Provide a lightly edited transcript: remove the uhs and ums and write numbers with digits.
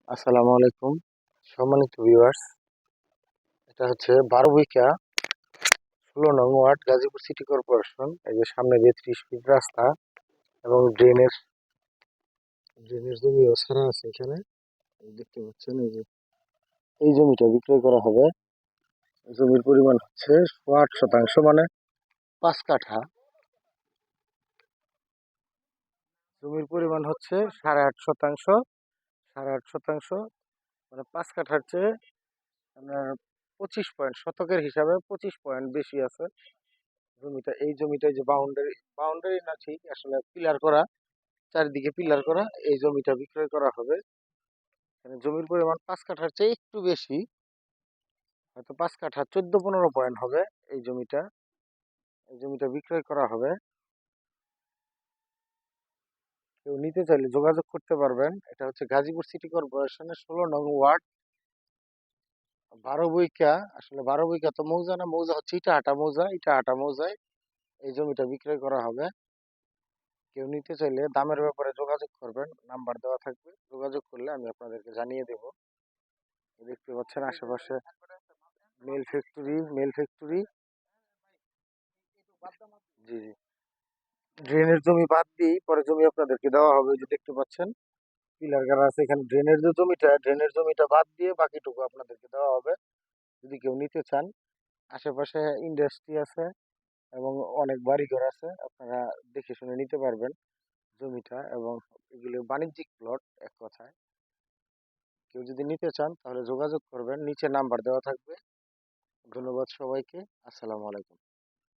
আসসালামু আলাইকুম সম্মানিত ভিউয়ার্স। এটা হচ্ছে 12 বিঘা 16 নং ওয়ার্ড গাজীপুর সিটি কর্পোরেশন। এই যে সামনে দিয়ে 30 ফিট রাস্তা এবং ড্রেনের জমিও ছাড়া আছে এখানে। দেখতে পাচ্ছেন এই জমিটা বিক্রয় করা হবে। জমির পরিমাণ হচ্ছে 8% মানে 5 কাঠা। জমির পরিমাণ হচ্ছে 8.5 শতাংশ। 8.5 শতাংশ মানে 5 কাঠার চেয়ে আপনার 25 পয়েন্ট, শতকের হিসাবে 25 পয়েন্ট বেশি আছে জমিটা। এই জমিটা যে বাউন্ডারি বাউন্ডারি না, ঠিক আসলে পিলার করা, চারিদিকে পিলার করা। এই জমিটা বিক্রয় করা হবে। মানে জমির পরিমাণ 5 কাঠার চেয়ে একটু বেশি, হয়তো 5 কাঠা 14-15 পয়েন্ট হবে। এই জমিটা এই জমিটা বিক্রয় করা হবে। কেউ নিতে চাইলে যোগাযোগ করতে পারবেন। এটা হচ্ছে গাজীপুর সিটি কর্পোরেশনের 16 নং ওয়ার্ড, 12 বিঘা। আসলে 12 বিঘা তো মৌজা না, মৌজা হচ্ছে ইটাহাটা মৌজা। ইটাহাটা মৌজায় এই জমিটা বিক্রয় করা হবে। কেউ নিতে চাইলে দামের ব্যাপারে যোগাযোগ করবেন, নাম্বার দেওয়া থাকবে। যোগাযোগ করলে আমি আপনাদেরকে জানিয়ে দেব। দেখতে পাচ্ছেন আশেপাশে মেল ফ্যাক্টরি। জি জি। ড্রেনের জমি বাদ দিয়েই পরে জমি আপনাদেরকে দেওয়া হবে। ওই যে দেখতে পাচ্ছেন পিলার গাড়া আছে এখানে। ড্রেনের জমিটা বাদ দিয়ে বাকিটুকু আপনাদেরকে দেওয়া হবে যদি কেউ নিতে চান। আশেপাশে ইন্ডাস্ট্রি আছে এবং অনেক বাড়িঘর আছে, আপনারা দেখে শুনে নিতে পারবেন জমিটা। এবং এগুলো বাণিজ্যিক প্লট এক কথায়। কেউ যদি নিতে চান তাহলে যোগাযোগ করবেন, নিচে নাম্বার দেওয়া থাকবে। ধন্যবাদ সবাইকে। আসসালামু আলাইকুম।